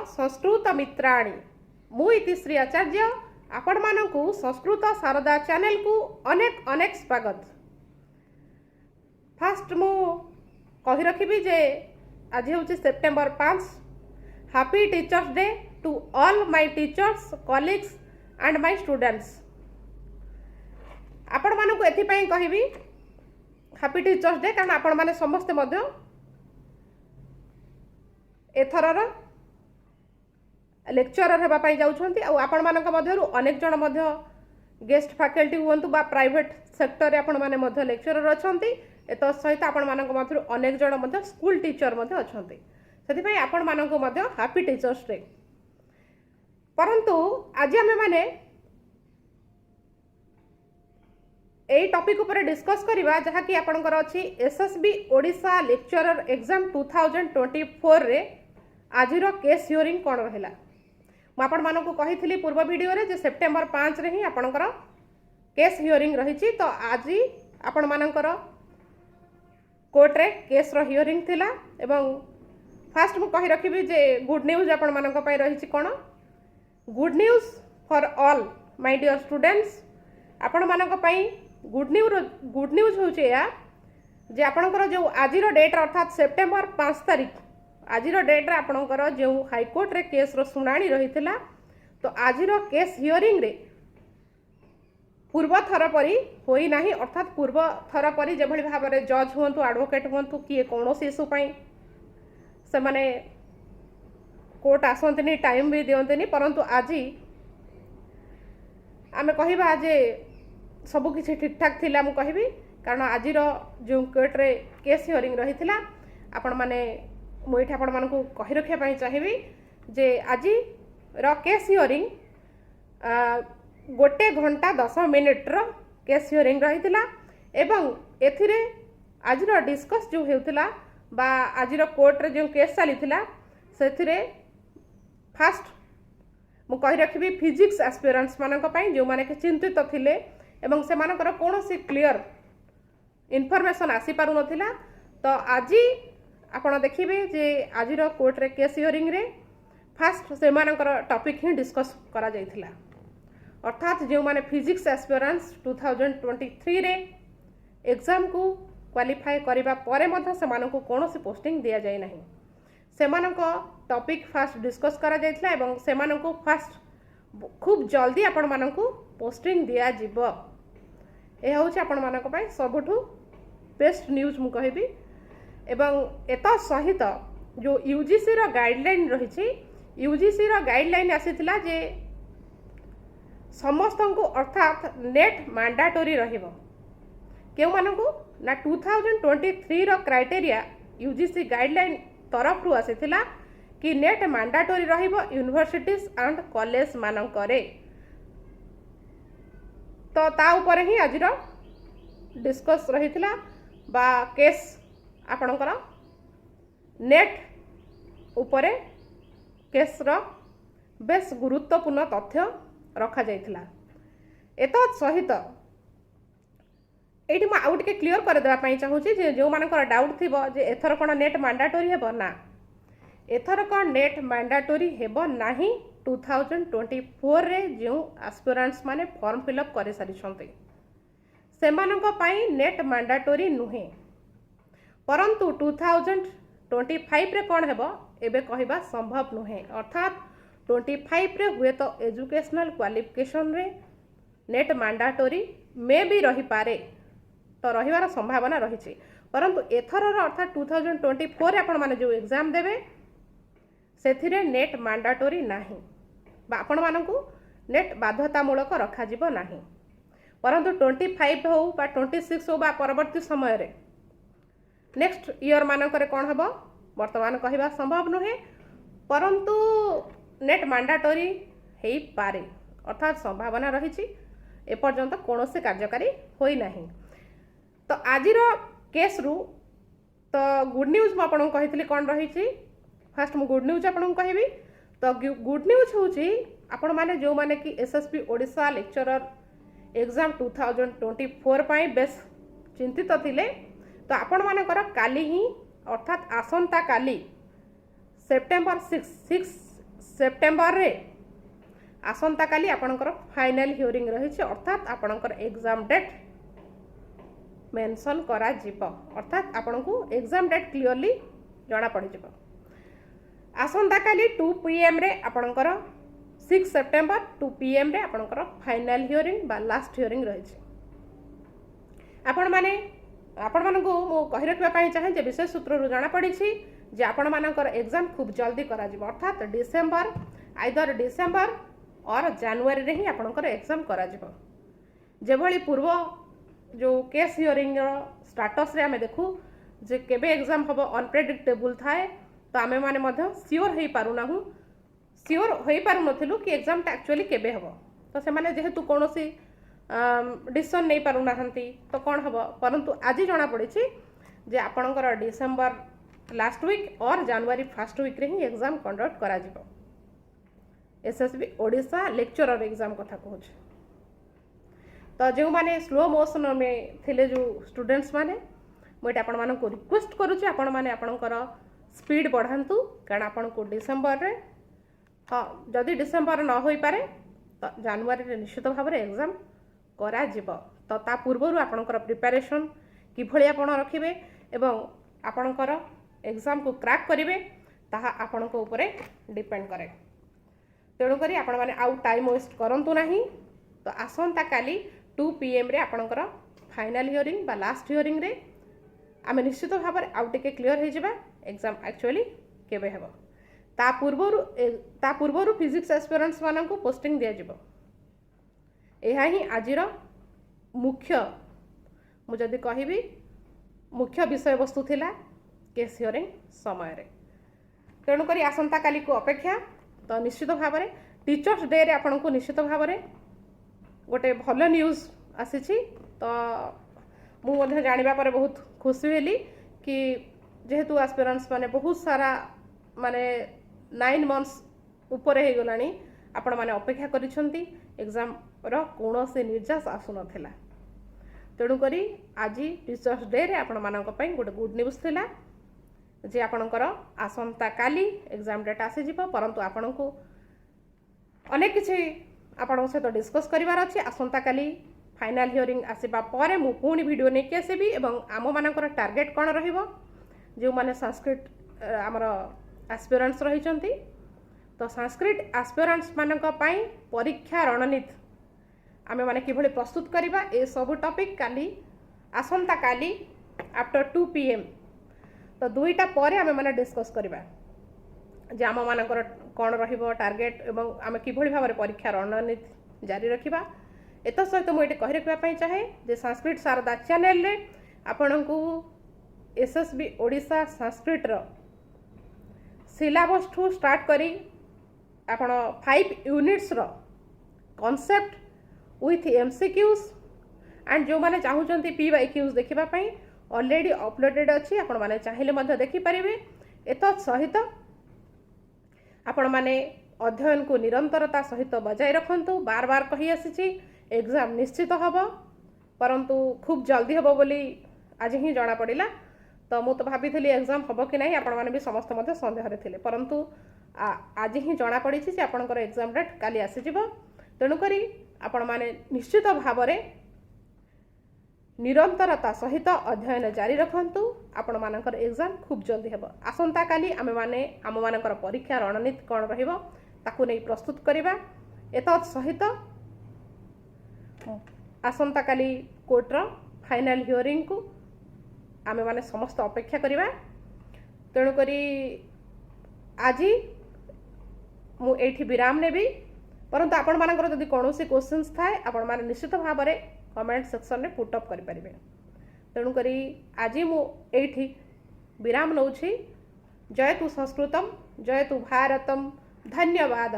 संस्कृत मित्राणी मु इतिश्री आचार्य आपण मानकु संस्कृत शारदा चैनल को अनेक अनेक स्वागत। फास्ट मु कहि रखिबी जे आज हूँ September 5 happy teachers day to all my teachers colleagues and my students. आपण मानकु एथिपाई कहिबी हैप्पी टीचर्स डे कारण आपण माने समस्ते मध्य एथरर लेक्चरर हेबाई जाउछंती आ आपण मानक मध्यरु अनेक जण मध्य गेस्ट फैकल्टी हुंतु बा प्राइवेट सेक्टर रे आपण माने मध्य लेक्चरर अछंती एत सहित आपण मानक मध्यरु अनेक जण मध्य स्कूल टीचर मध्य अछंती सेति पई आपण मानक मध्य हैप्पी टीचर्स डे। परंतु आज आमे माने एई टॉपिक ऊपर डिस्कस करिबा जहा कि आपनकर अछि एसएसबी ओडिशा लेक्चरर एग्जाम 2024 रे आजिरो केस हियरिंग कोन रहला। मु आपण मानकु कहिथिली पूर्व वीडियो रे जे सेप्टेम्बर 5 रे ही आपनकर केस हियरिंग रहिछि। तो आज आपण मानकर कोर्ट रे केस रो हियरिंग थिला एवं फास्ट मु कहि रखिबी जे गुड न्यूज आपण मानक पई रहिछि कोन good news for all my dear students. आपण मानक पई गुड न्यूज होचे या जे आपनकर जो आजिरो डेट अर्थात सेप्टेम्बर 5 तारिख आजिरो डेट रे आपनकर जो हाईकोर्ट रे केस रो सुनानी रहिथिला तो आजिरो केस हियरिंग रे पूर्व थर परी होई नाही अर्थात पूर्व थर परी जे भली भाबरे जज हुंतु एडवोकेट हुंतु किए कोनोसी इशू पई से माने कोर्ट आसंतनी टाइम भी दियंतनी परंतु आजी आमे कहिबा जे सबु किछि ठीक ठाक थिला मु कहिबी कारण आजिर जो कोर्ट रे केस हियरिंग रहिथिला आपण माने मु एठी आपण मानकु कहि रखिया पई चाहिबी जे आजी रो केस हियरिंग 1 घंटा 10 मिनिट रो केस हियरिंग रहिथिला एवं एथिरे आजिर डिस्कस जो हेउथिला बा आजिर कोर्ट रे जो केस चलीथिला सेथिरे फास्ट मु कहि रखिबी फिजिक्स एस्पिरेंट्स मानक पई जो माने के चिंतित थिले एवं से मानकर कोनोसी क्लियर इनफॉरमेशन आसी पारु नथिला। तो आज आपण देखिबे जे आजिर कोर्ट रे केस हियरिंग रे फास्ट से मानकर टॉपिक ही डिस्कस करा जायथिला अर्थात जो माने फिजिक्स एस्पिरेंट्स 2023 रे एग्जाम को क्वालिफाई करिबा परे मध्य से मानक कोनोसी पोस्टिंग दिया जाय नाही से मानक टॉपिक फास्ट डिस्कस करा जायथिला एवं से मानक फास्ट खूब जल्दी आपण मानक पोस्टिंग दिया जिवो। ए होउछ आपण मानक पई सबठु बेस्ट न्यूज मु कहिबी एवं एत सहित जो यूजीसी रो गाइडलाइन रहिछि यूजीसी रो गाइडलाइन आसीथिला जे समस्त को अर्थात नेट मैंडेटरी रहिबो केउ मानकु ना 2023 रो क्राइटेरिया यूजीसी गाइडलाइन तरफ रु आसीथिला कि नेट मैंडेटरी रहिबो यूनिवर्सिटीज एंड कॉलेज मानकरे। तो ता ऊपर ही आजिर डिस्कस रहिथिला बा केस आपणकर नेट उपरे केस रो बेस गुरुत्वपूर्ण तथ्य रखा जाइथिला। एत सहित एठी म आउट के क्लियर कर देबा पई चाहूची जे जो मानकर डाउट थिबो जे एथर कोन नेट मैंडेटरी हेबो ना एथर कोन नेट मैंडेटरी हेबो नाही। 2024 रे जो एस्पिरेंट्स माने फॉर्म फिलअप करे सारी छंते से मानक पई नेट मैंडेटरी नुहे परंतु 2025 रे कोन हेबो एबे कहिबा संभव नुहे अर्थात 25 रे हुए तो एजुकेशनल क्वालिफिकेशन रे नेट मैंडेटरी मे भी रही पारे तो रहिवार संभावना रहिछि परंतु एथर अर्थात 2024 रे आपण माने जो एग्जाम देबे सेथिरे नेट मैंडेटरी नाही बा आपण मानकु नेट बाध्यतामूलक रखा जिवो नाही परंतु 25 हो बा 26 हो बा परवर्ती समय रे नेक्स्ट ईयर मानकरे कोन हबो वर्तमान कहिबा संभव नुहे परंतु नेट मैंडेटरी हेई पारे अर्थात संभावना रहिछि एपर्यंत कोनोसे कार्यकारी होई नाही। तो आजिर केस रु तो गुड न्यूज म आपन कहितली कोन रहिछि फास्ट मु गुड न्यूज आपन कहिबी। तो गुड न्यूज होची आपण माने जो माने कि एसएसबी ओडिशा लेक्चरर एग्जाम 2024 पई बेस चिंतित थिले तो आपण मानकर काली ही अर्थात आसंता काली सेप्टेम्बर 6 सेप्टेम्बर रे आसंता काली आपणकर फाइनल हियरिंग रही अर्थात आपणकर एग्जाम डेट मेंशन करा जिवो अर्थात आपनको एग्जाम डेट क्लियरली जना पड़ जिवो। आसंता काली 2 PM रे आपणकर 6 सेप्टेम्बर 2 PM रे आपणकर फाइनल हियरिंग बा लास्ट हियरिंग रही आपण मानकु मु कहि रखबा पई चाहे जे विशेष सूत्र जना पड़ी जे आपण मानकर एग्जाम खूब जल्दी करा जिवो अर्थात डिसेंबर आइदर डिसेंबर और जनवरी रे ही आपणकर एग्जाम करा जिवो। जे भली पूर्व जो केस हियरिंग स्टाटस रे आमे देखू जे केबे एग्जाम हबो अनप्रेडिक्टेबल थाए तो आमे माने मध्य सियोर हेई पारुना हूँ सियोर हेई पारु नथिलु कि एग्जाम टा एक्चुअली केबे हबो तो से माने जेहेतु कोनोसी डिसीजन नहीं पारुना हंती तो कौन हबो परंतु आज जना पड़ी जे आपणकर डिसेंबर लास्ट वीक और जनवरी फर्स्ट वीक रे ही एग्जाम कंडक्ट करा जिवो। एसएसबी ओडिशा लेक्चरर एग्जाम कथा कहूँ तो जो माने स्लो मोशन में थिले जो स्टूडेंट्स माने मुझे आपण मानक रिक्वेस्ट करुच्ची आपण माने आपणकर स्पीड बढ़ातु कारण आपण को डिसेंबर रे हाँ जदि डिसेंबर न हो पारे तो जनवरी रे निश्चित भाव में एग्जाम करा जिवो। तो ता पूर्व आपणकर प्रिपरेशन किभली आपण रखिबे एवं आपणकर एग्जाम को क्रैक करिवे ताहा आपणको उपरे डिपेंड करे। तेणु करी आपण माने आउ टाइम वेस्ट करंतु नाही तो आसंता काली 2 PM रे आपणकर फाइनल हियरिंग बा लास्ट हियरिंग रे आमे निश्चित भाव में आउ टिके क्लियर हो जाबा एग्जाम एक्चुअली केबे हेबो ता पूर्वरु फिजिक्स एस्पिरेंट्स माननकु पोस्टिंग दिया जिवो। एहा ही आजिर मुख्य मु जदि कहिबी मुख्य विषय वस्तु थिला केस हियरिंग समय रे। तेणु करी आसंता काली को अपेक्षा तो निश्चित भाव में टीचर्स डे रे आपनको निश्चित भाव में गोटे भल न्यूज आसी तो मुझे जानिबा पर बहुत खुशी हेली कि जेहेतु एस्पिरेंट्स माने बहुत सारा माने 9 मंथ्स ऊपर हो गलानी आपण माने अपेक्षा करिसंती एग्जाम रो कोनोसी निर्जास आसु नथिला। तेणु करी आज टीचर्स डे रे आपण मानक पई गोटे गुड न्यूज थिला जे आपणकर आसंता काली एग्जाम डेट आसी जिवो परंतु आपणको अनेक किछि आपण सहित डिस्कस करिवार अछि। आसंता काली फाइनल हियरिंग आसीबा परे मु पुणी वीडियो नै के आसीबी एवं आम मानकर टार्गेट कोन रहिबो जो माने संस्कृत हमर एस्पिरेंट्स रहिचंती तो संस्कृत एस्पिरेंट्स मानक पई परीक्षा रणनीति आमे माने किभली प्रस्तुत करिबा ए सब टॉपिक काली आसंता काली आफ्टर 2 PM तो दुईटा परे आमे माने डिस्कस करिबा जे आम मानकर कौन रहिबो टार्गेट एवं आमे किभली भाव में परीक्षा रणनीति जारी रखिबा। एत सहित मुझे कहि रखा चाहे जे संस्कृत शारदा चैनल रे आपनकु एसएसबी ओडिशा संस्कृत रो सिलेबस ठू स्टार्ट करी आपण 5 यूनिट्स रो कॉन्सेप्ट विथ एमसीक्यूज एंड जो माने चाहूचंती पीवाईक्यूज देखिबा पई ऑलरेडी अपलोडेड अछि आपण माने चाहिले मध्य देखि परिबे। एत सहित आपण माने अध्ययन को निरंतरता सहित बजाय रखंतु बार बार कही आसी एग्जाम निश्चित हब परंतु खूब जल्दी हब बोली आज ही जना पड़िला। तो मु तो भाभी एग्जाम हम कि नहीं आपण माने भी समस्त मध्य संदेह थे परंतु आज ही जना पड़ी जे आपणकर एग्जाम डेट काली आसी जिवो। तेणु करी आपण माने निश्चित भाव में निरंतरता सहित अध्ययन जारी रखंतु आपण मानकर एग्जाम खूब जल्दी हेबो। आसंता काली आमे माने आम मानकर परीक्षा रणनीति कोन रहिबो ताकू नै प्रस्तुत करिबा। एतत् सहित आसंता काली कोर्ट रो फाइनल हियरिंग को आमे माने समस्त अपेक्षा करिबा। तेणु करी आज मु एठी विराम नेबी परंतु आपण मानकर जदि कोनोसी क्वेश्चंस थाए आपण माने निश्चित भाव में कमेंट सेक्शन में पुटअप करें। तेणुक आज मुझे विराम नौछि। जयतु संस्कृतम जयतु भारतम धन्यवाद।